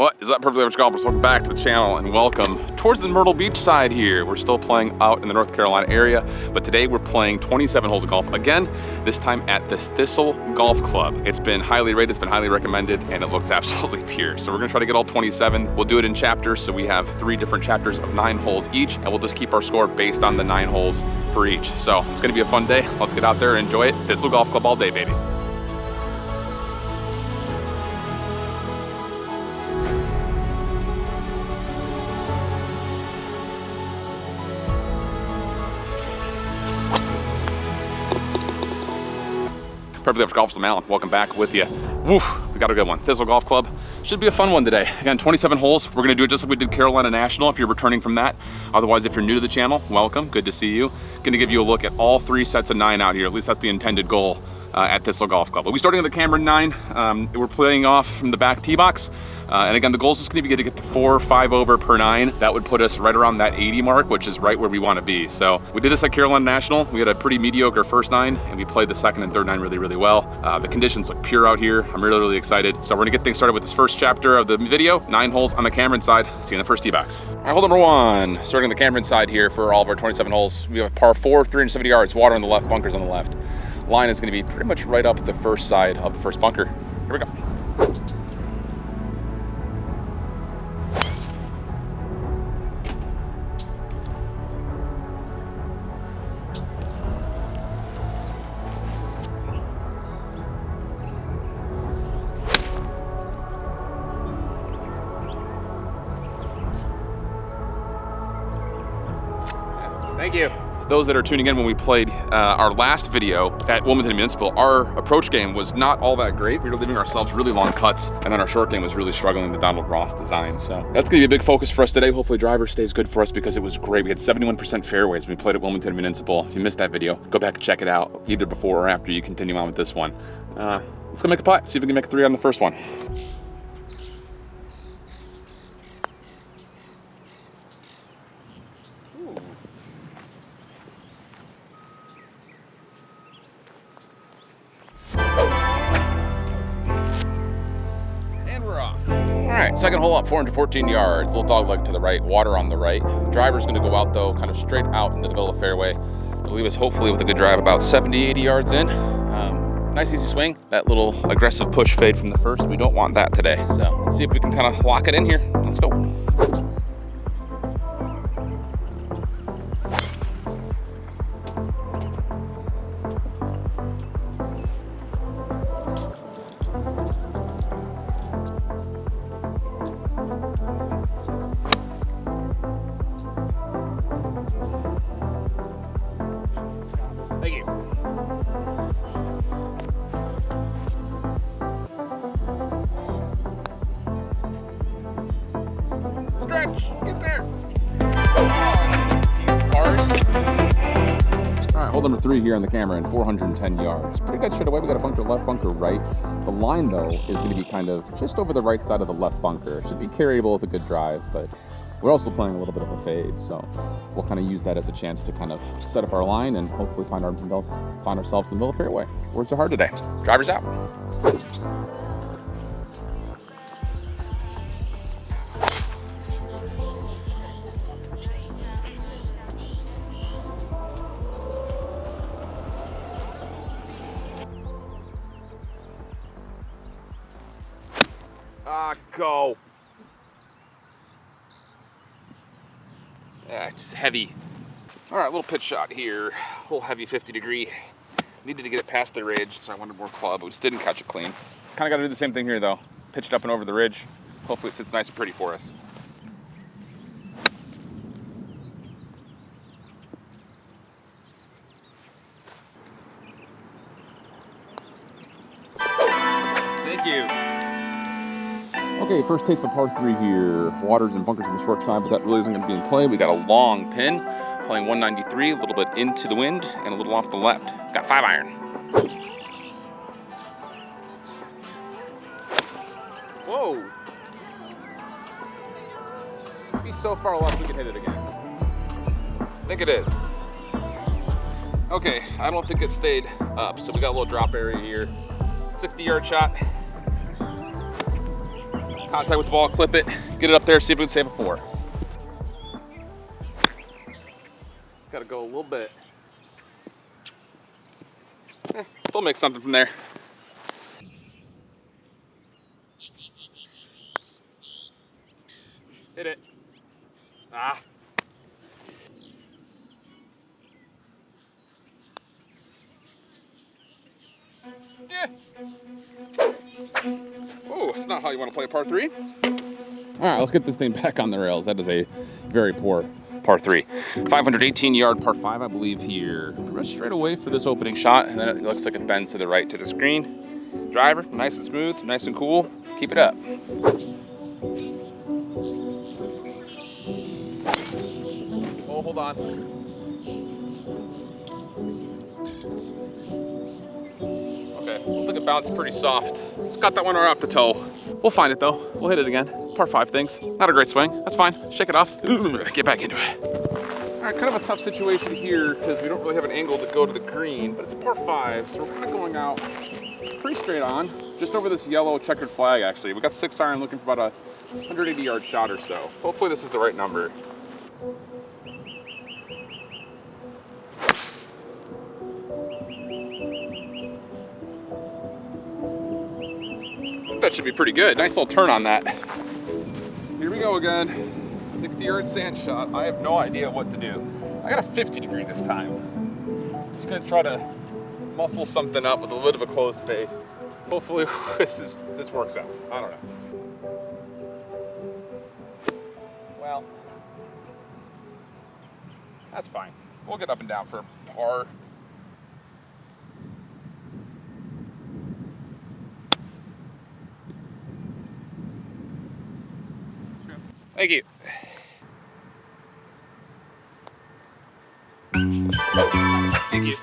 What is up, Perfectly Average Golfers? Welcome back to the channel and welcome towards the Myrtle Beach side here. We're still playing out in the North Carolina area, but today we're playing 27 holes of golf again, this time at the Thistle Golf Club. It's been highly rated, it's been highly recommended, and it looks absolutely pure. So we're gonna try to get all 27. We'll do it in chapters, so we have 3 different chapters of 9 holes each, and we'll just keep our score based on the 9 holes per each. So it's gonna be a fun day. Let's get out there and enjoy it. Thistle Golf Club all day, baby. Perfectly Average Golfers, I'm Alan. Welcome back with you. Woof, we got a good one. Thistle Golf Club. Should be a fun one today. Again, 27 holes. We're gonna do it just like we did Carolina National if you're returning from that. Otherwise, if you're new to the channel, welcome, good to see you. Gonna give you a look at all 3 sets of 9 out here. At least that's the intended goal at Thistle Golf Club. We'll be starting with the Cameron 9. We're playing off from the back tee box. And again, the goal is just gonna be to get to 4 or 5 over per 9. That would put us right around that 80 mark, which is right where we wanna be. So we did this at Carolina National. We had a pretty mediocre first 9, and we played the second and third 9 really, really well. The conditions look pure out here. I'm really, really excited. So we're gonna get things started with this first chapter of the video, 9 holes on the Cameron side. See you in the first tee box. All right, hole number 1, starting the Cameron side here for all of our 27 holes. We have a par 4, 370 yards, water on the left, bunkers on the left. Line is gonna be pretty much right up the first side of the first bunker. Here we go. Thank you. Those that are tuning in, when we played our last video at Wilmington Municipal, our approach game was not all that great. We were leaving ourselves really long cuts, and then our short game was really struggling, the Donald Ross design. So that's gonna be a big focus for us today. Hopefully driver stays good for us because it was great. We had 71% fairways when we played at Wilmington Municipal. If you missed that video, go back and check it out, either before or after you continue on with this one. Let's go make a putt, see if we can make a 3 on the first one. All right, second hole up, 414 yards. Little dog leg to the right, water on the right. Driver's gonna go out though, kind of straight out into the middle of the fairway. It'll leave us hopefully with a good drive about 70, 80 yards in. Nice easy swing. That little aggressive push fade from the first, we don't want that today. So let's see if we can kind of lock it in here. Let's go. Thank you. Stretch, get there. Easy pars. All right, hole number 3 here on the Cameron, 410 yards. Pretty good straight away. We got a bunker left, bunker right. The line though is going to be kind of just over the right side of the left bunker. Should be carryable with a good drive, but we're also playing a little bit of a fade, so we'll kind of use that as a chance to kind of set up our line and hopefully find ourselves in the middle of the fairway. Words are hard today. Driver's out. Go. Yeah, just heavy. All right, little pitch shot here. A little heavy 50 degree. Needed to get it past the ridge, so I wanted more club. We just didn't catch it clean. Kind of got to do the same thing here though. Pitched up and over the ridge. Hopefully it sits nice and pretty for us. Thank you. Okay, first taste of par 3 here. Waters and bunkers on the short side, but that really isn't going to be in play. We got a long pin, playing 193, a little bit into the wind and a little off the left. Got 5 iron. Whoa. Might be so far left we can hit it again. I think it is. Okay, I don't think it stayed up, so we got a little drop area here. 60-yard shot. Contact with the ball, clip it, get it up there, see if we can save a 4. Gotta go a little bit. Still make something from there. Hit it. Ah. Yeah. Oh, it's not how you want to play par 3. All right, let's get this thing back on the rails. That is a very poor par 3. 518-yard par 5, I believe, here. Right straight away for this opening shot, and then it looks like it bends to the right to the screen. Driver, nice and smooth, nice and cool. Keep it up. Oh, hold on. Okay, looks like it bounced pretty soft. It's got that one right off the toe. We'll find it though. We'll hit it again. Par 5 things. Not a great swing. That's fine. Shake it off. Get back into it. All right, kind of a tough situation here because we don't really have an angle to go to the green, but it's par 5, so we're kind of going out pretty straight on, just over this yellow checkered flag actually. We got 6 iron looking for about a 180-yard shot or so. Hopefully this is the right number. That should be pretty good. Nice little turn on that. Here we go again. 60-yard sand shot. I have no idea what to do. I got a 50 degree this time. Just gonna try to muscle something up with a little bit of a closed face. Hopefully this works out. I don't know. Well, that's fine. We'll get up and down for a par. Thank you. Thank you.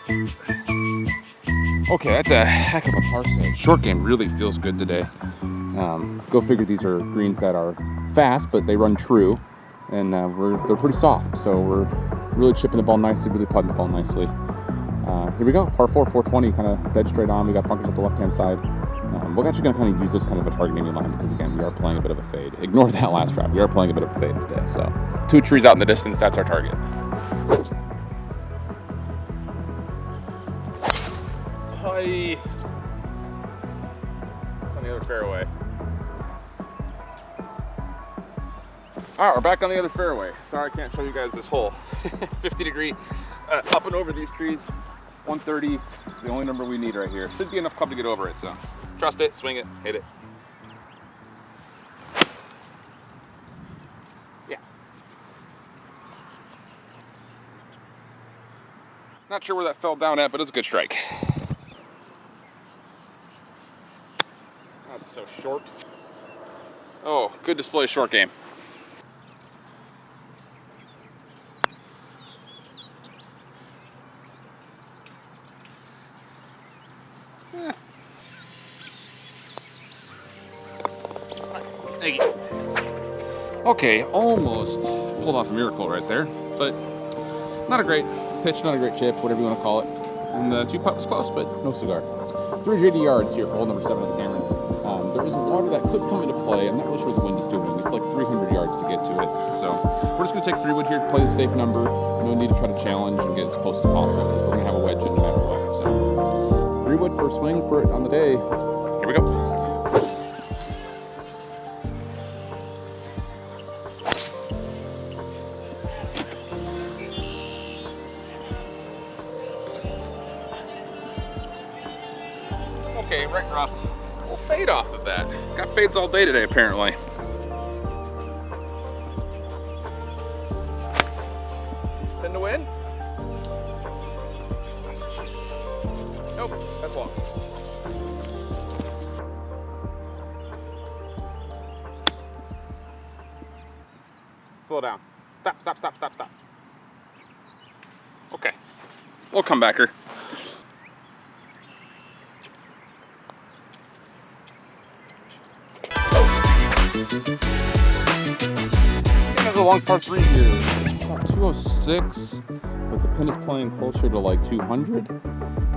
Okay, that's a heck of a par save. Short game really feels good today. Go figure, these are greens that are fast, but they run true, and they're pretty soft. So we're really chipping the ball nicely, really putting the ball nicely. Here we go, par 4, 420, kind of dead straight on. We got bunkers up the left-hand side. We're actually going to kind of use this kind of a target naming line because, again, we are playing a bit of a fade. Ignore that last drive. We are playing a bit of a fade today. So 2 trees out in the distance, that's our target. Hi. It's on the other fairway. All right, we're back on the other fairway. Sorry I can't show you guys this hole. 50 degree up and over these trees. 130 is the only number we need right here. Should be enough club to get over it, so trust it, swing it, hit it. Yeah. Not sure where that fell down at, but it's a good strike. That's so short. Oh, good display of short game. Thank you. Okay, almost pulled off a miracle right there, but not a great pitch, not a great chip, whatever you want to call it. And the 2-putt was close, but no cigar. 380 yards here for hole number 7 of the Cameron. There is water that could come into play. I'm not really sure what the wind is doing. It's like 300 yards to get to it. So we're just going to take 3 wood here to play the safe number. No need to try to challenge and get as close as possible because we're going to have a wedge in no matter what. So 3 wood for a swing for it on the day. Here we go. Okay, right rough. We'll fade off of that. Got fades all day today, apparently. Pin to win? Nope, that's long. Slow down. Stop, stop, stop, stop, stop. Okay, we'll come back here. Another long par 3 here. About 206, but the pin is playing closer to like 200.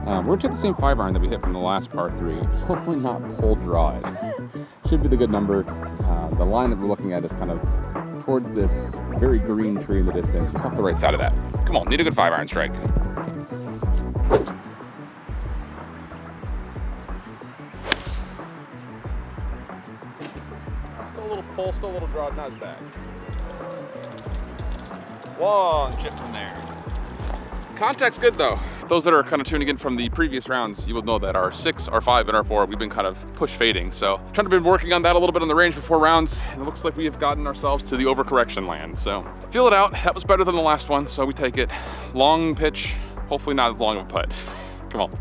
We're going to hit the same 5-iron that we hit from the last par 3. It's hopefully not pull draw. Should be the good number. The line that we're looking at is kind of towards this very green tree in the distance, just off the right side of that. Come on, need a good 5-iron strike. Still a little pull, still a little draw, not as bad. Long chip from there. Contact's good though. Those that are kind of tuning in from the previous rounds, you will know that our 6, our 5, and our 4, we've been kind of push fading. So trying to be working on that a little bit on the range for 4 rounds, and it looks like we have gotten ourselves to the overcorrection land. So feel it out. That was better than the last one, so we take it. Long pitch, hopefully not as long of a putt. Come on.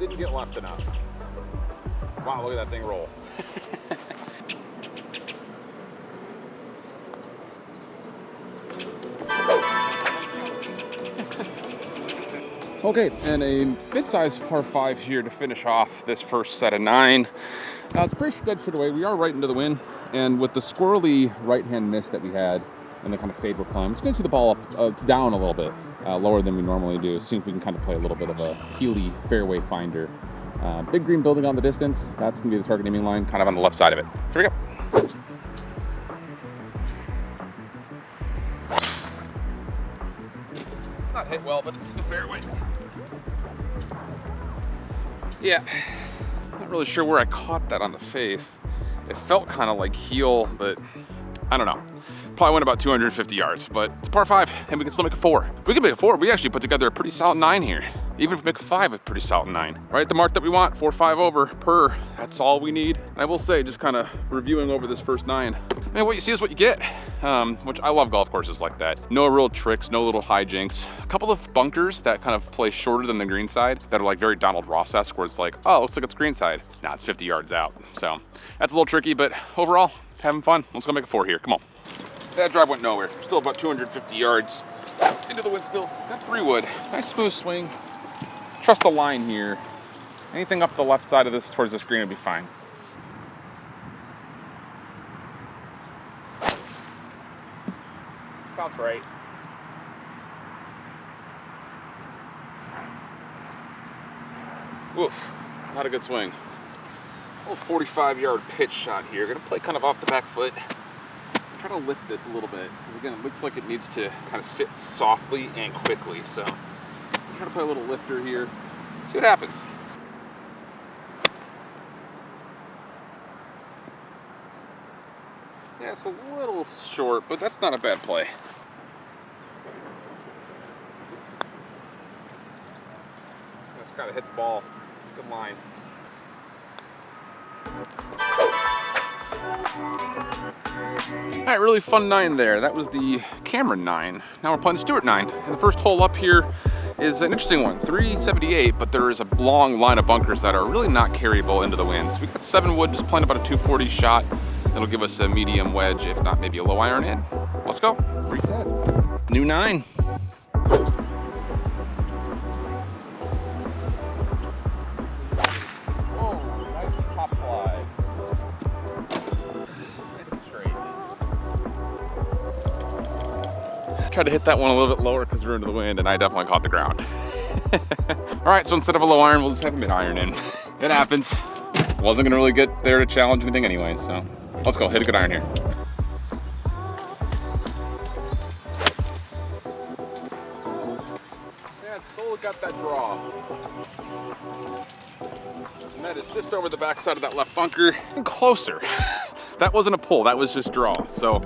Didn't get left enough. Wow, look at that thing roll. Okay, and a mid-sized par 5 here to finish off this first set of 9. It's pretty dead straight away. We are right into the wind, and with the squirrely right-hand miss that we had and the kind of fade we're playing, I'm just going to see the ball up, down a little bit, lower than we normally do. See if we can kind of play a little bit of a peely fairway finder. Big green building on the distance. That's going to be the target aiming line, kind of on the left side of it. Here we go. Not hit well, but it's in the fairway. Yeah, not really sure where I caught that on the face. It felt kind of like heel, but I don't know. Probably went about 250 yards, but it's par 5, and we can still make a 4. If we can make a 4, we actually put together a pretty solid 9 here. Even if we make a 5, a pretty solid 9. Right, the mark that we want, 4-5 over per. That's all we need. And I will say, just kind of reviewing over this first 9, I mean, what you see is what you get, which I love golf courses like that. No real tricks, no little hijinks. A couple of bunkers that kind of play shorter than the green side that are like very Donald Ross-esque, where it's like, oh, looks like it's green side. Nah, it's 50 yards out. So that's a little tricky, but overall, having fun. Let's go make a 4 here. Come on. That drive went nowhere. Still about 250 yards. Into the wind still. Got 3 wood. Nice smooth swing. Trust the line here. Anything up the left side of this towards the screen would be fine. Sounds right. Oof. Not a good swing. A little 45-yard pitch shot here. Gonna play kind of off the back foot. Try to lift this a little bit. Again, it looks like it needs to kind of sit softly and quickly. So I'm trying to play a little lifter here. See what happens. Yeah, it's a little short, but that's not a bad play. Just gotta hit the ball. Good line. All right, really fun 9 there. That was the Cameron 9. Now we're playing the Stewart 9. And the first hole up here is an interesting one, 378, but there is a long line of bunkers that are really not carryable into the wind. So we got 7 wood, just playing about a 240 shot. That'll give us a medium wedge, if not maybe a low iron in. Let's go. Reset. New 9. Tried to hit that one a little bit lower because we're into the wind, and I definitely caught the ground. All right, so instead of a low iron, we'll just have a mid iron in. It happens. Wasn't gonna really get there to challenge anything anyway, so let's go, hit a good iron here. Yeah, it's still got that draw. And that is just over the backside of that left bunker. And closer. That wasn't a pull, that was just draw. So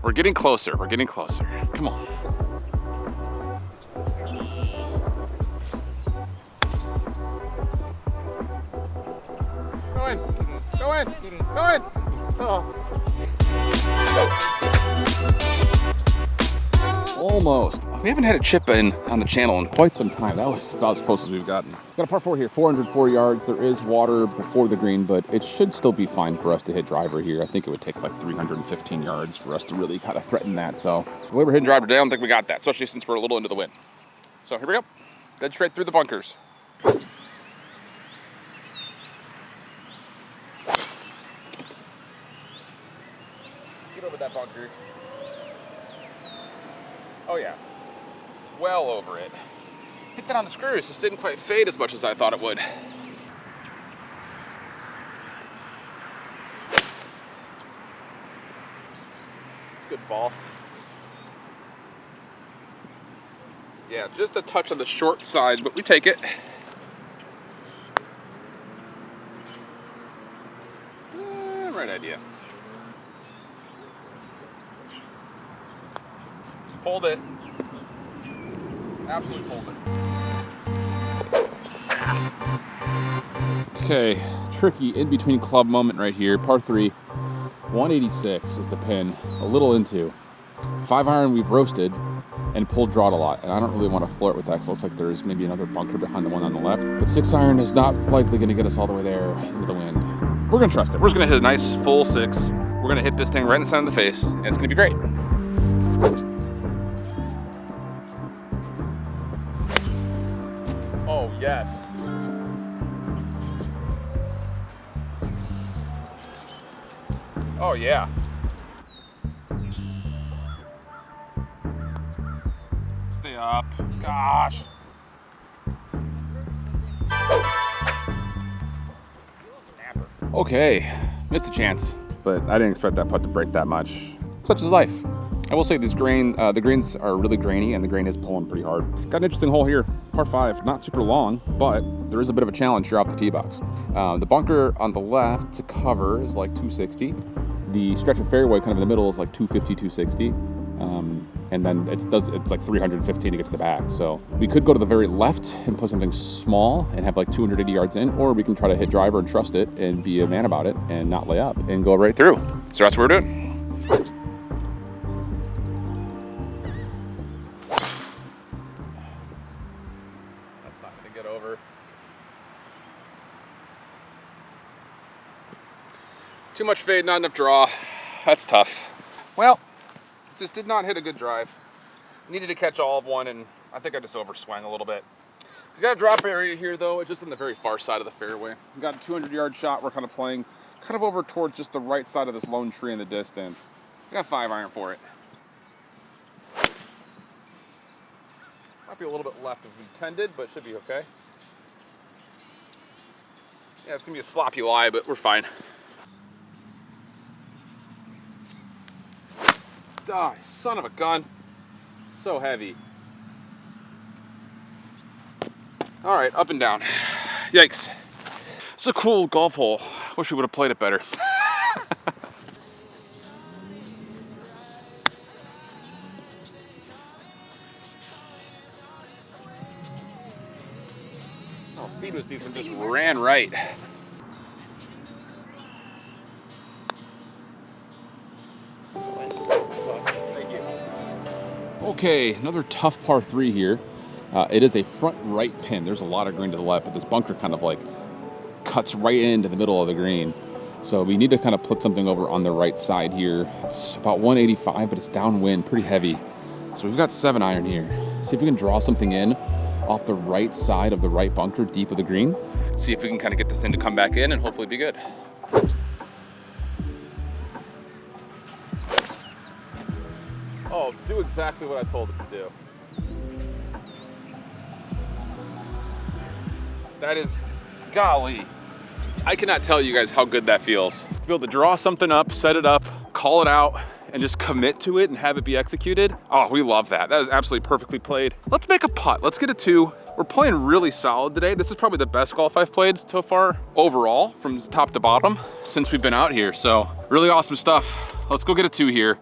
we're getting closer, we're getting closer. Come on. Go in, go in, go in. Oh. Almost. We haven't had a chip in on the channel in quite some time. That was about as close as we've gotten. Got a par 4 here, 404 yards. There is water before the green, but it should still be fine for us to hit driver here. I think it would take like 315 yards for us to really kind of threaten that. So the way we're hitting driver today, I don't think we got that, especially since we're a little into the wind. So here we go. Dead straight through the bunkers. Get over that bunker. Oh yeah. well over it. Hit that on the screws, just didn't quite fade as much as I thought it would. Good ball. Yeah, just a touch on the short side, but we take it. Right idea. Pulled it. Absolutely pulled it. Okay, tricky in between club moment right here. Par 3, 186 is the pin. A little into. 5-iron we've roasted and pulled drawed a lot, and I don't really want to flirt with that because it looks like there's maybe another bunker behind the one on the left. But 6-iron is not likely going to get us all the way there into the wind. We're going to trust it. We're just going to hit a nice full 6. We're going to hit this thing right in the center of the face, and it's going to be great. Oh, yes. Oh, yeah. Stay up. Gosh. Okay, missed a chance, but I didn't expect that putt to break that much. Such is life. I will say the greens are really grainy, and the grain is pulling pretty hard. Got an interesting hole here, par 5, not super long, but there is a bit of a challenge here off the tee box. The bunker on the left to cover is like 260. The stretch of fairway kind of in the middle is like 250, 260. And then it's like 315 to get to the back. So we could go to the very left and put something small and have like 280 yards in, or we can try to hit driver and trust it and be a man about it and not lay up and go right through. So that's what we're doing. Get over. Too much fade, not enough draw. That's tough. Well, just did not hit a good drive. Needed to catch all of one, and I think I just overswung a little bit. We got a drop area here, though. It's just on the very far side of the fairway. We got a 200-yard shot. We're kind of playing kind of over towards just the right side of this lone tree in the distance. I got 5-iron for it. Might be a little bit left of intended, but should be okay. Yeah, it's gonna be a sloppy lie, but we're fine. Ah, son of a gun. So heavy. All right, up and down. Yikes. It's a cool golf hole. Wish we would have played it better. Oh, speed was decent, just ran right. Okay, another tough par 3 here. It is a front right pin. There's a lot of green to the left, but this bunker kind of like cuts right into the middle of the green. So we need to kind of put something over on the right side here. It's about 185, but it's downwind, pretty heavy. So we've got 7-iron here. See if we can draw something in off the right side of the right bunker, deep of the green. See if we can kind of get this thing to come back in and hopefully be good. Oh, do exactly what I told it to do. That is, golly, I cannot tell you guys how good that feels. To be able to draw something up, set it up, call it out, and just commit to it and have it be executed. Oh, we love that. That is absolutely perfectly played. Let's make a putt. Let's get a 2. We're playing really solid today. This is probably the best golf I've played so far overall from top to bottom since we've been out here. So really awesome stuff. Let's go get a 2 here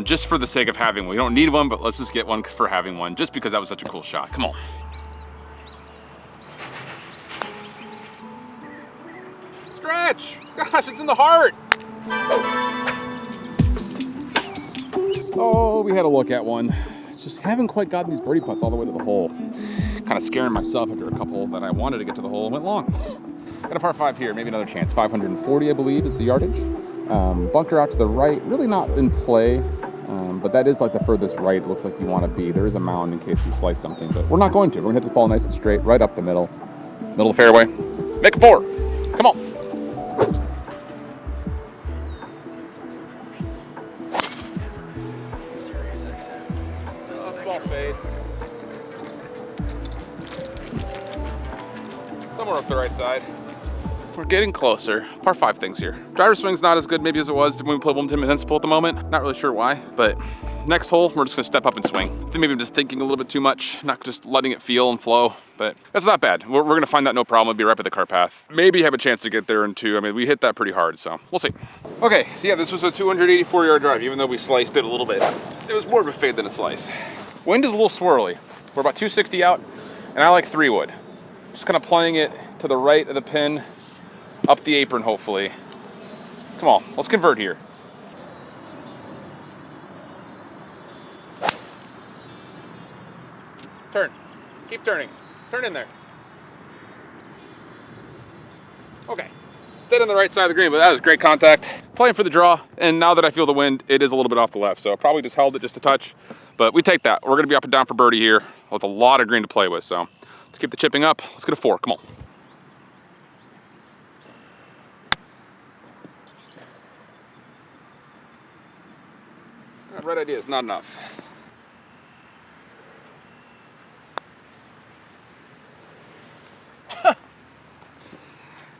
just for the sake of having one. We don't need one, but let's just get one for having one just because that was such a cool shot. Come on. Stretch! Gosh, it's in the heart! Oh, we had a look at one. Just haven't quite gotten these birdie putts all the way to the hole. Kind of scaring myself after a couple that I wanted to get to the hole and went long. Got a par 5 here, maybe another chance. 540, I believe, is the yardage. Bunker out to the right, really not in play, but that is like the furthest right it looks like you want to be. There is a mound in case we slice something, but we're not going to. We're gonna hit this ball nice and straight, right up the middle. Middle of the fairway. Make a 4. Come on. Small fade. up the right side. We're getting closer. Par 5 things here. Driver swing's not as good maybe as it was when we played Wilmington Municipal at the moment. Not really sure why, but next hole, we're just gonna step up and swing. I think maybe I'm just thinking a little bit too much, not just letting it feel and flow, but that's not bad. We're gonna find that no problem. It'll be right by the car path. Maybe have a chance to get there in 2. I mean, we hit that pretty hard, so we'll see. Okay, so yeah, this was a 284-yard drive, even though we sliced it a little bit. It was more of a fade than a slice. Wind is a little swirly. We're about 260 out, and I like 3-wood. Just kind of playing it to the right of the pin, up the apron, hopefully. Come on, let's convert here. Turn. Keep turning. Turn in there. Okay. Stayed on the right side of the green, but that was great contact. Playing for the draw, and now that I feel the wind, it is a little bit off the left, so I probably just held it just a touch, but we take that. We're gonna be up and down for birdie here with a lot of green to play with, so let's keep the chipping up. Let's get a 4, come on. Right idea is not enough.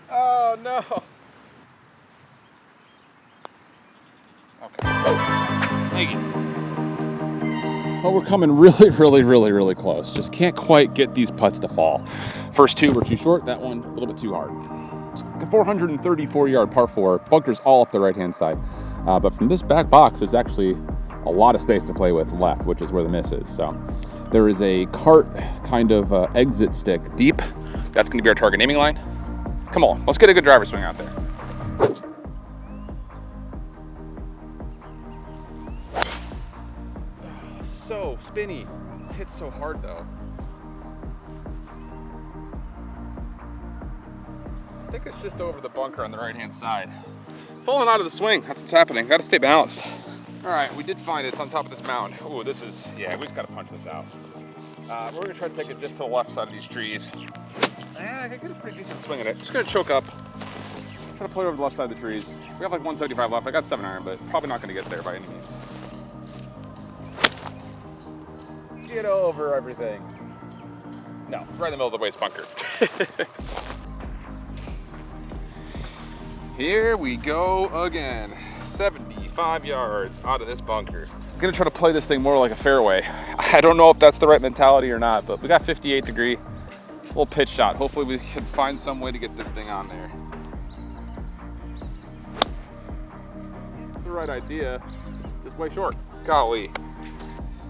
Oh no. Okay. Thank you. Well, we're coming really close. Just can't quite get these putts to fall. First 2 were too short, that one a little bit too hard. The 434-yard par 4, bunkers all up the right-hand side. But from this back box, there's actually a lot of space to play with left, which is where the miss is. So there is a cart kind of exit stick deep. That's gonna be our target naming line. Come on, let's get a good driver swing out there. So spinny. It hits so hard though. I think it's just over the bunker on the right-hand side. Falling out of the swing, that's what's happening. Gotta stay balanced. All right, we did find it. It's on top of this mound. Oh, this is, yeah, we just gotta punch this out. We're gonna try to take it just to the left side of these trees. I can get a pretty decent swing at it. Just gonna choke up. Try to play over the left side of the trees. We have like 175 left. I got 7-iron, but probably not gonna get there by any means. Get over everything. No, right in the middle of the waste bunker. Here we go again. 75 yards out of this bunker. I'm gonna try to play this thing more like a fairway. I don't know if that's the right mentality or not, but we got 58 degree, little pitch shot. Hopefully we can find some way to get this thing on there. The right idea, just way short. Golly.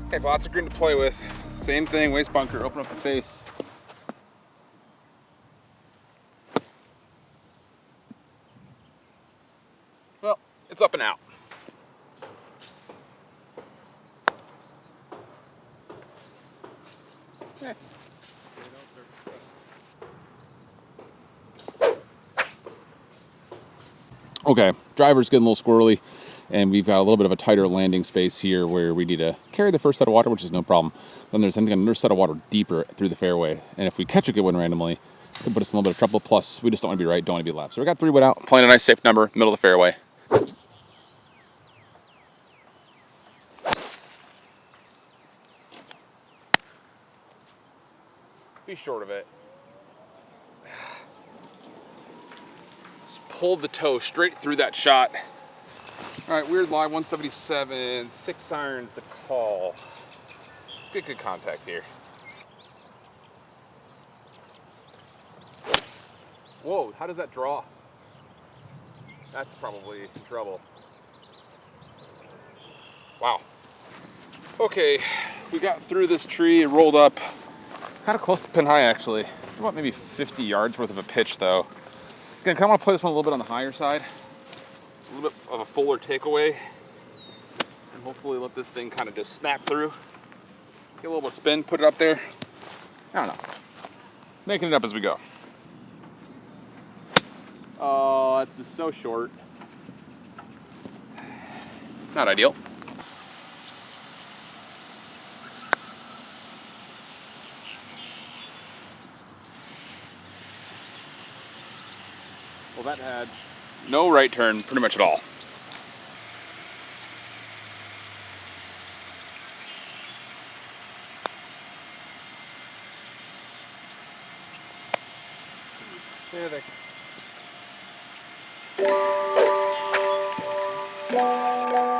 Okay, lots of green to play with. Same thing, waste bunker, open up the face. Well, it's up and out. Eh. Okay, driver's getting a little squirrely, and we've got a little bit of a tighter landing space here where we need to carry the first set of water, which is no problem. Then there's another set of water deeper through the fairway, and if we catch a good one randomly, it could put us in a little bit of trouble. Plus, we just don't want to be right, don't want to be left. So we got 3 wood out, playing a nice safe number, middle of the fairway. Be short of it. Just pulled the toe straight through that shot. All right, weird lie, 177, 6 irons to call. Let's get good contact here. Whoa, how does that draw? That's probably trouble. Wow. Okay, we got through this tree, rolled up, kind of close to pin high actually. About maybe 50 yards worth of a pitch though. Again, kind of want to play this one a little bit on the higher side. It's a little bit of a fuller takeaway. And hopefully let this thing kind of just snap through. Get a little bit of spin, put it up there. I don't know. Making it up as we go. Oh, that's just so short. Not ideal. Well, that had no right turn pretty much at all. There they.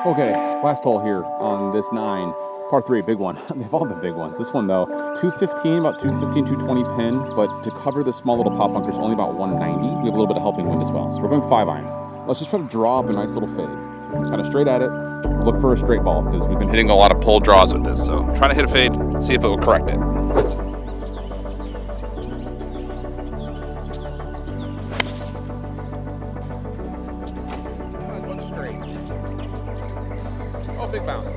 Okay, last hole here on this 9, par 3, big one. They've all been big ones. This one though, 215, about 215, 220 pin, but to cover this small little pop bunker is only about 190. We have a little bit of helping wind as well. So we're going 5 iron. Let's just try to draw up a nice little fade. Kind of straight at it, look for a straight ball because we've been hitting a lot of pull draws with this. So try to hit a fade, see if it will correct it. Big bounce.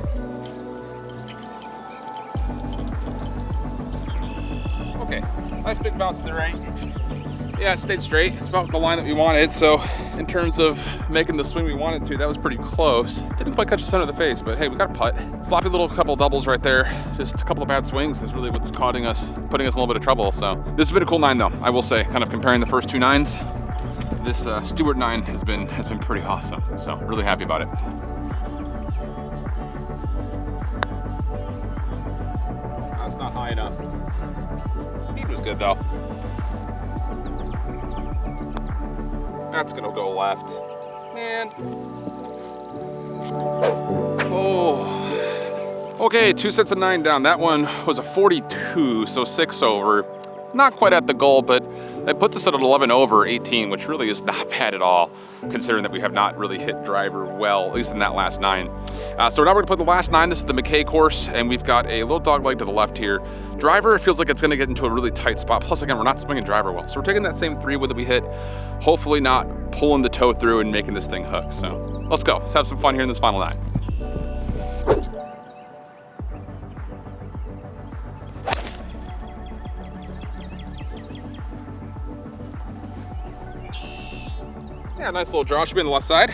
Okay, nice big bounce to the right. Yeah, it stayed straight. It's about the line that we wanted. So in terms of making the swing we wanted to, that was pretty close. Didn't quite catch the center of the face, but hey, we got a putt. Sloppy little couple doubles right there. Just a couple of bad swings is really what's putting us in a little bit of trouble. So this has been a cool 9 though, I will say, kind of comparing the first 2 9s. This Stewart 9 has been pretty awesome. So really happy about it. Not high enough. Speed was good though. That's gonna go left. Man. Oh. Okay, 2 sets of 9 down. That one was a 42, so 6 over. Not quite at the goal, but it puts us at an 11 over 18, which really is not bad at all, considering that we have not really hit driver well, at least in that last 9. So now we're gonna put the last 9. This is the McKay course, and we've got a little dog leg to the left here. Driver, it feels like it's gonna get into a really tight spot. Plus, again, we're not swinging driver well. So we're taking that same 3 wood that we hit, hopefully not pulling the toe through and making this thing hook. So let's go. Let's have some fun here in this final 9. Yeah, nice little draw. Should be on the left side.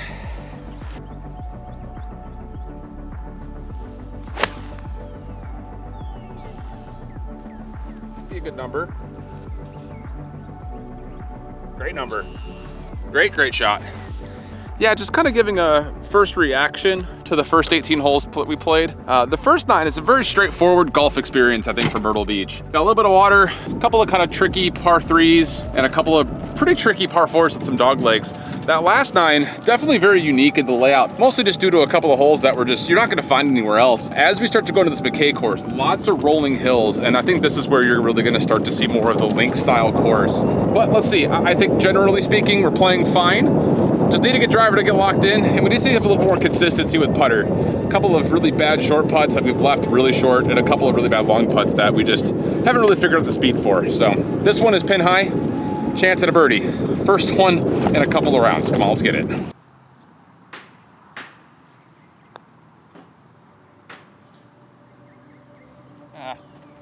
Be a good number. Great number. Great shot. Yeah, just kind of giving a first reaction to the first 18 holes we played. The first 9 is a very straightforward golf experience, I think, for Myrtle Beach. Got a little bit of water, a couple of kind of tricky par 3s, and a couple of pretty tricky par 4s with some dog legs. That last 9, definitely very unique in the layout, mostly just due to a couple of holes that were just, you're not gonna find anywhere else. As we start to go into this McKay course, lots of rolling hills, and I think this is where you're really gonna start to see more of the link style course. But let's see, I think generally speaking, we're playing fine. Just need to get driver to get locked in, and we need to have a little more consistency with putter. A couple of really bad short putts that we've left really short, and a couple of really bad long putts that we just haven't really figured out the speed for. So this one is pin high, chance at a birdie. First one in a couple of rounds. Come on, let's get it.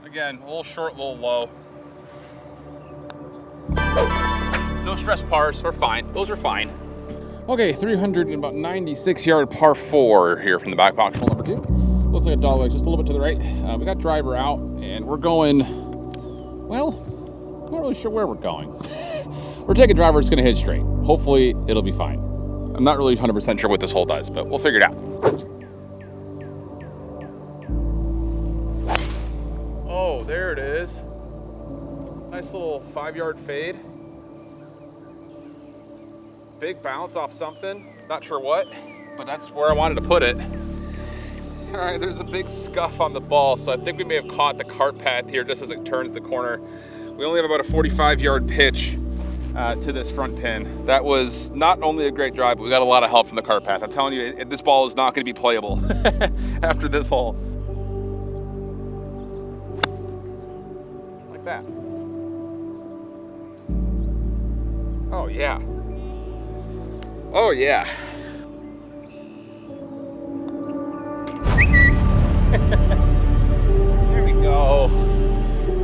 Again, a little short, a little low. No stress pars, we're fine. Those are fine. Okay, 396 yard par 4 here from the back box hole number 2. Looks like a dog leg just a little bit to the right. We got driver out, and we're going, well, not really sure where we're going. We're taking driver, it's gonna hit straight. Hopefully it'll be fine. I'm not really 100% sure what this hole does, but we'll figure it out. Oh, there it is. Nice little 5-yard fade. Big bounce off something, not sure what, but that's where I wanted to put it. All right, there's a big scuff on the ball, so I think we may have caught the cart path here just as it turns the corner. We only have about a 45-yard pitch to this front pin. That was not only a great drive, but we got a lot of help from the cart path. I'm telling you, this ball is not gonna be playable after this hole. Like that. Oh yeah. Oh yeah. There we go.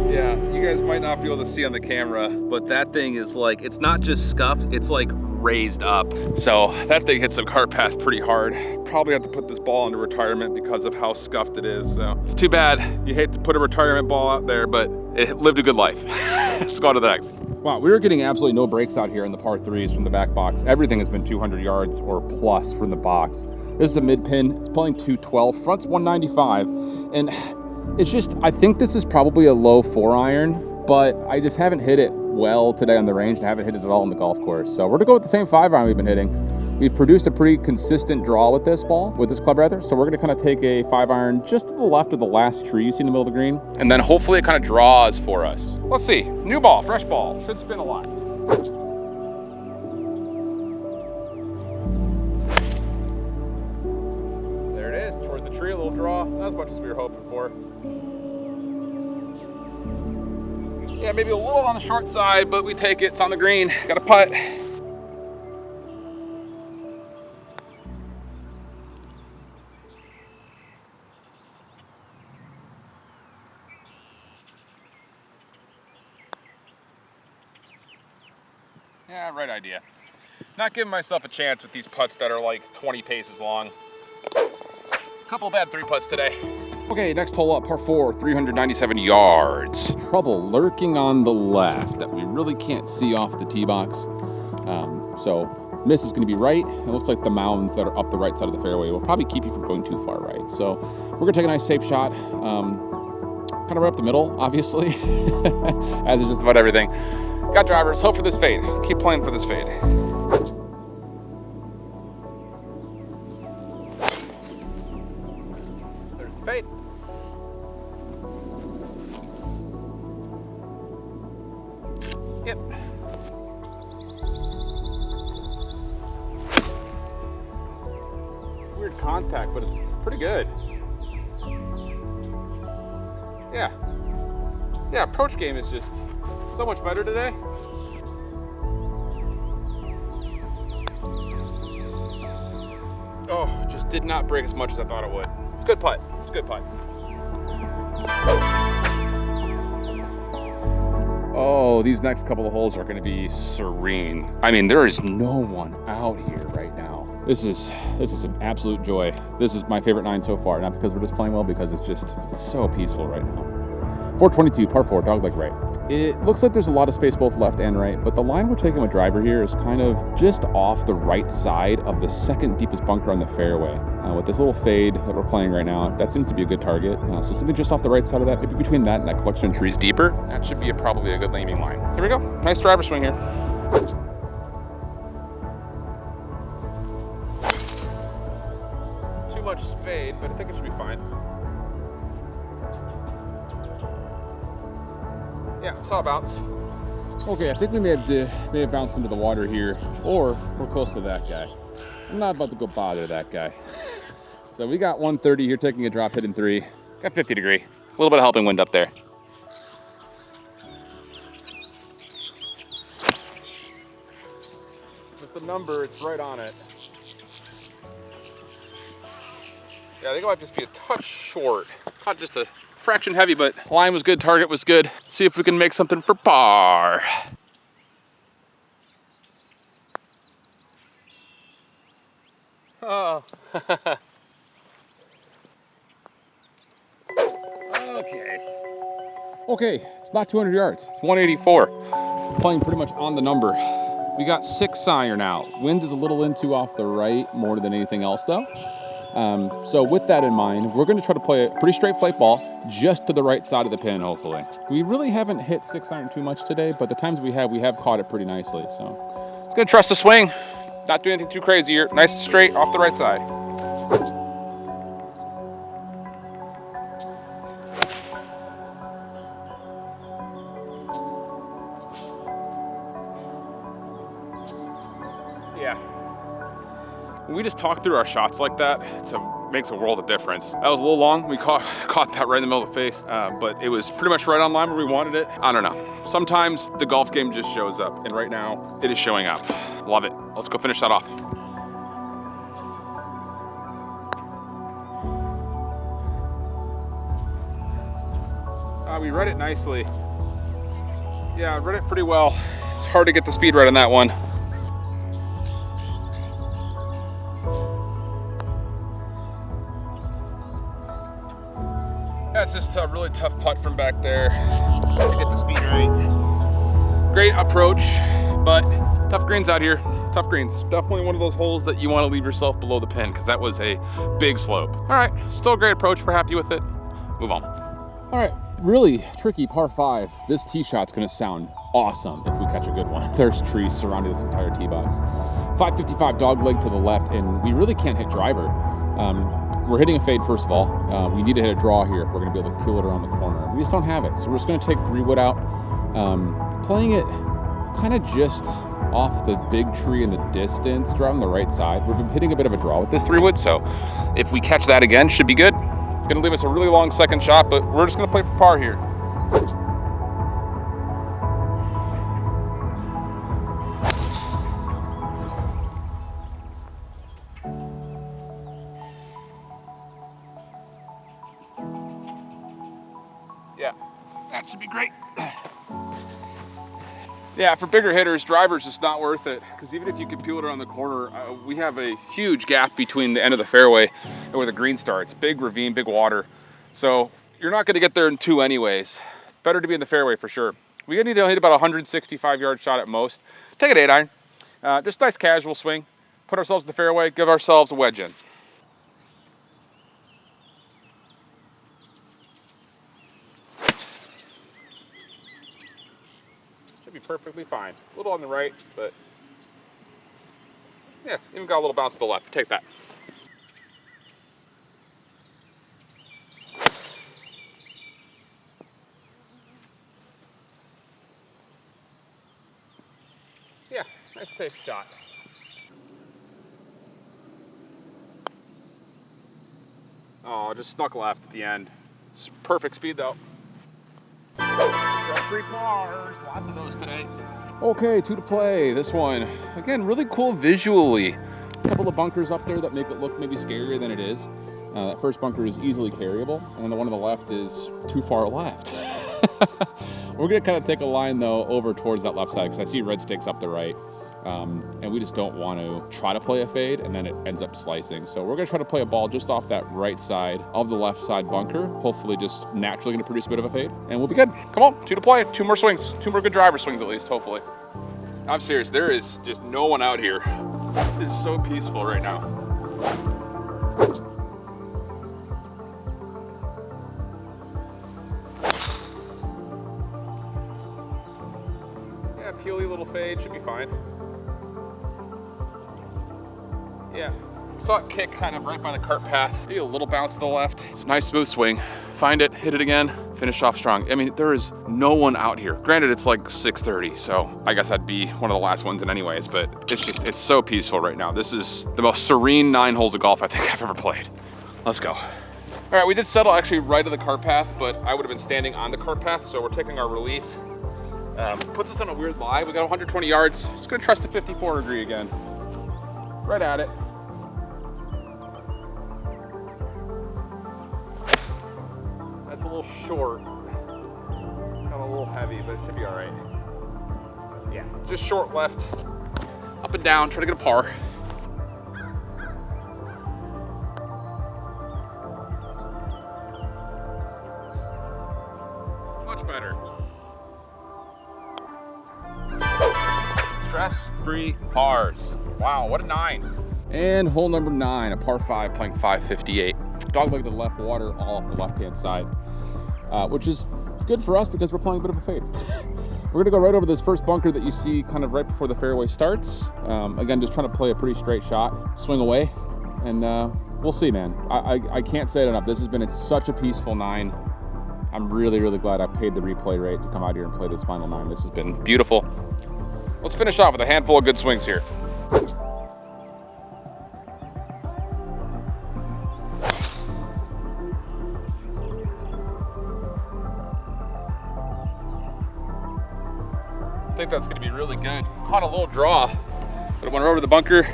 Yeah, you guys might not be able to see on the camera, but that thing is like, it's not just scuffed, it's like raised up. So that thing hit some cart path pretty hard. Probably have to put this ball into retirement because of how scuffed it is. So it's too bad. You hate to put a retirement ball out there, but it lived a good life. Let's go on to the next. Wow, we were getting absolutely no breaks out here in the par 3s from the back box. Everything has been 200 yards or plus from the box. This is a mid pin. It's playing 212. Front's 195. And it's just, I think this is probably a low 4 iron, but I just haven't hit it well today on the range and haven't hit it at all on the golf course. So we're gonna go with the same 5-iron we've been hitting. We've produced a pretty consistent draw with this club rather. So we're gonna kind of take a 5-iron just to the left of the last tree you see in the middle of the green. And then hopefully it kind of draws for us. Let's see, new ball, fresh ball, should spin a lot. There it is, towards the tree, a little draw. Not as much as we were hoping for. Yeah, maybe a little on the short side, but we take it. It's on the green. Got a putt. Yeah, right idea. Not giving myself a chance with these putts that are like 20 paces long. Couple of bad 3 putts today. Okay, next hole up, par 4, 397 yards. Trouble lurking on the left that we really can't see off the tee box. So miss is gonna be right. It looks like the mounds that are up the right side of the fairway will probably keep you from going too far right. So we're gonna take a nice safe shot. Kind of right up the middle, obviously, as is just about everything. Got drivers, hope for this fade. Keep playing for this fade. There's the fade. Yep. Weird contact, but it's pretty good. Yeah. Yeah, approach game is just so much better today. Oh, just did not break as much as I thought it would. It's a good putt. It's a good putt. Oh, these next couple of holes are going to be serene. I mean, there is no one out here right now. This is an absolute joy. This is my favorite 9 so far, not because we're just playing well, because it's so peaceful right now. 422, par 4, dogleg right. It looks like there's a lot of space both left and right, but the line we're taking with driver here is kind of just off the right side of the second deepest bunker on the fairway. With this little fade that we're playing right now, that seems to be a good target. So something just off the right side of that, maybe between that and that collection of trees deeper, that should be probably a good landing line. Here we go, nice driver swing here. Too much spade, but I think it should be fine. Yeah, saw a bounce. Okay, I think we may have bounced into the water here, or we're close to that guy. I'm not about to go bother that guy. So we got 130 here, taking a drop, hitting 3. Got 50 degree. A little bit of helping wind up there. Just the number, it's right on it. Yeah, I think it might just be a touch short. Not just a fraction heavy, but line was good, target was good. See if we can make something for par. Oh. Okay, it's not 200 yards, it's 184. Playing pretty much on the number. We got 6-iron out. Wind is a little into off the right more than anything else though. So with that in mind, we're gonna try to play a pretty straight flight ball just to the right side of the pin, hopefully. We really haven't hit 6-iron too much today, but the times we have caught it pretty nicely, so. Just gonna trust the swing, not do anything too crazy here. Nice and straight off the right side. Yeah. When we just talk through our shots like that, makes a world of difference. That was a little long. We caught that right in the middle of the face, but it was pretty much right on line where we wanted it. I don't know. Sometimes the golf game just shows up, and right now it is showing up. Love it. Let's go finish that off. We read it nicely. Yeah, I read it pretty well. It's hard to get the speed right on that one. That's just a really tough putt from back there to get the speed right. Great approach, but tough greens out here. Tough greens. Definitely one of those holes that you want to leave yourself below the pin because that was a big slope. All right, still a great approach. We're happy with it. Move on. All right, really tricky par 5. This tee shot's gonna sound awesome if we catch a good one. There's trees surrounding this entire tee box. 555 dog leg to the left, and we really can't hit driver. We're hitting a fade, first of all. We need to hit a draw here if we're going to be able to peel it around the corner. We just don't have it, so we're just going to take 3-wood out. Playing it kind of just off the big tree in the distance, driving the right side. We've been hitting a bit of a draw with this 3-wood, so if we catch that again, should be good. Going to leave us a really long second shot, but we're just going to play for par here. Yeah, that should be great. Yeah, for bigger hitters, driver's just not worth it, because even if you can peel it around the corner, we have a huge gap between the end of the fairway and where the green starts. Big ravine, big water. So you're not going to get there in 2 anyways. Better to be in the fairway for sure. We need to hit about a 165-yard shot at most. Take an 8-iron. Just nice casual swing. Put ourselves in the fairway, give ourselves a wedge in. Be perfectly fine. A little on the right, but yeah, even got a little bounce to the left. Take that. Yeah, nice safe shot. Oh, just snuck left at the end. It's perfect speed though. Got 3 pars, lots of those today. Okay, 2 to play. This one, again, really cool visually. A couple of bunkers up there that make it look maybe scarier than it is. That first bunker is easily carryable, and then the one on the left is too far left. We're gonna kind of take a line though over towards that left side, because I see red stakes up the right. And we just don't want to try to play a fade and then it ends up slicing. So we're going to try to play a ball just off that right side of the left side bunker, hopefully just naturally going to produce a bit of a fade, and we'll be good. Come on, 2 to play, 2 more swings, 2 more good driver swings at least, hopefully. I'm serious, there is just no one out here. It's so peaceful right now. Yeah, peely little fade, should be fine. Yeah, saw it kick kind of right by the cart path. Maybe a little bounce to the left. It's a nice smooth swing. Find it, hit it again, finish off strong. I mean, there is no one out here. Granted, it's like 6:30, so I guess I'd be one of the last ones in anyways, but it's so peaceful right now. This is the most serene 9 holes of golf I think I've ever played. Let's go. All right, we did settle actually right of the cart path, but I would have been standing on the cart path, so we're taking our relief. Puts us on a weird lie. We got 120 yards. Just gonna trust the 54 degree again. Right at it. That's a little short. Got a little heavy, but it should be all right. Yeah, just short left. Up and down, try to get a par. Much better. Stress-free pars. Wow, what a 9. And hole number 9, a par 5, playing 558. Dogleg to the left, water all up the left-hand side, which is good for us because we're playing a bit of a fade. We're gonna go right over this first bunker that you see kind of right before the fairway starts. Again, just trying to play a pretty straight shot, swing away, and we'll see, man. I can't say it enough. This has been such a peaceful 9. I'm really, really glad I paid the replay rate to come out here and play this final 9. This has been beautiful. Let's finish off with a handful of good swings here. I think that's going to be really good. Caught a little draw, but it went over the bunker.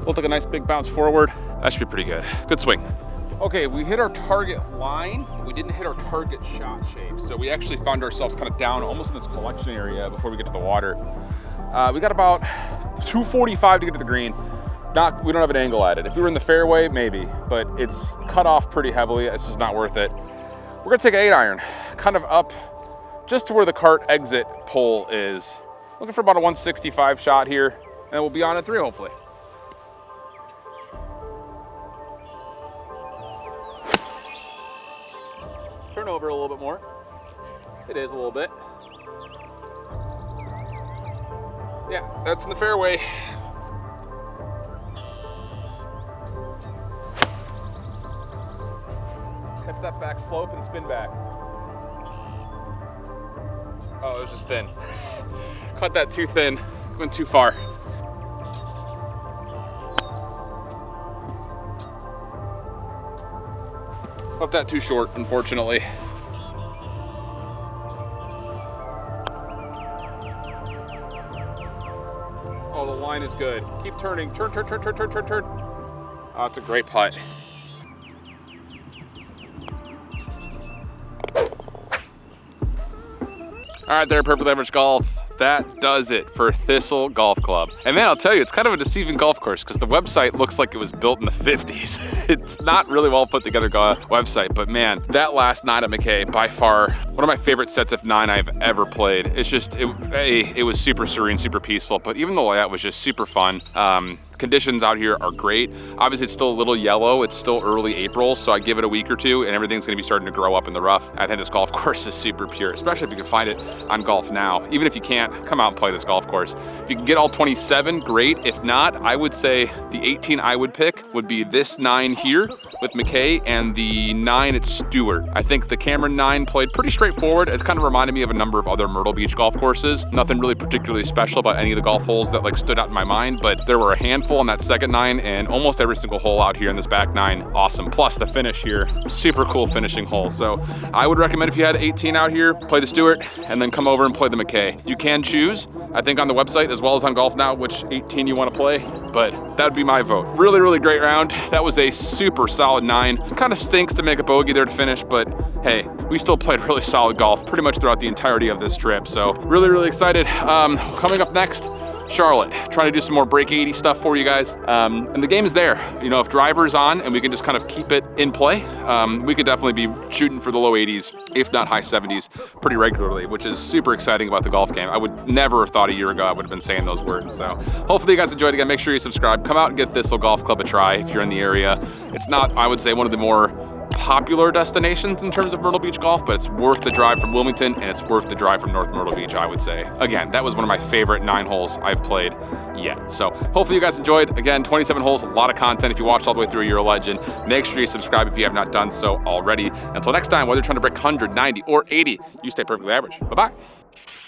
Looked like a nice big bounce forward. That should be pretty good. Good swing. Okay, we hit our target line. We didn't hit our target shot shape. So we actually found ourselves kind of down almost in this collection area before we get to the water. We got about 245 to get to the green. We don't have an angle at it. If we were in the fairway, maybe, but it's cut off pretty heavily. It's just not worth it. We're gonna take an 8-iron, kind of up just to where the cart exit pole is. Looking for about a 165 shot here, and we'll be on at 3 hopefully. Turn over a little bit more. It is a little bit. Yeah, that's in the fairway. Catch that back slope and spin back. Oh, it was just thin. Caught that too thin, went too far. Left that too short, unfortunately. Oh, the line is good. Keep turning, turn, turn, turn, turn, turn, turn, turn. Oh, it's a great putt. All right there, Perfectly Average Golf. That does it for Thistle Golf Club. And man, I'll tell you, it's kind of a deceiving golf course because the website looks like it was built in the 50s. It's not really well put together website, but man, that last 9 at McKay, by far, one of my favorite sets of 9 I've ever played. It's just, it was super serene, super peaceful, but even the layout was just super fun. Conditions out here are great. Obviously, it's still a little yellow. It's still early April, so I give it a week or two and everything's gonna be starting to grow up in the rough. I think this golf course is super pure, especially if you can find it on Golf Now. Even if you can't, come out and play this golf course. If you can get all 27, great. If not, I would say the 18 I would pick would be this 9 here with McKay and the 9 at Stewart. I think the Cameron 9 played pretty straightforward. It kind of reminded me of a number of other Myrtle Beach golf courses. Nothing really particularly special about any of the golf holes that like stood out in my mind, but there were a handful on that second 9 and almost every single hole out here in this back 9, awesome. Plus the finish here, super cool finishing hole. So I would recommend if you had 18 out here, play the Stewart and then come over and play the McKay. You can choose, I think on the website as well as on Golf Now, which 18 you want to play, but that would be my vote. Really, really great round. That was a super solid 9. Kind of stinks to make a bogey there to finish, but hey, we still played really solid golf pretty much throughout the entirety of this trip. So really, really excited. Coming up next, Charlotte, trying to do some more break 80 stuff for you guys. And the game is there. You know, if driver's on and we can just kind of keep it in play, we could definitely be shooting for the low 80s, if not high 70s, pretty regularly, which is super exciting about the golf game. I would never have thought a year ago I would have been saying those words. So hopefully you guys enjoyed it. Again, make sure you subscribe. Come out and get Thistle Golf Club a try if you're in the area. It's not, I would say, one of the more popular destinations in terms of Myrtle Beach golf, but it's worth the drive from Wilmington and it's worth the drive from North Myrtle Beach, I would say. Again, that was one of my favorite 9 holes I've played yet. So hopefully you guys enjoyed. Again, 27 holes, a lot of content. If you watched all the way through, you're a legend. Make sure you subscribe if you have not done so already. Until next time, whether you're trying to break 100, 90, or 80, you stay perfectly average. Bye-bye.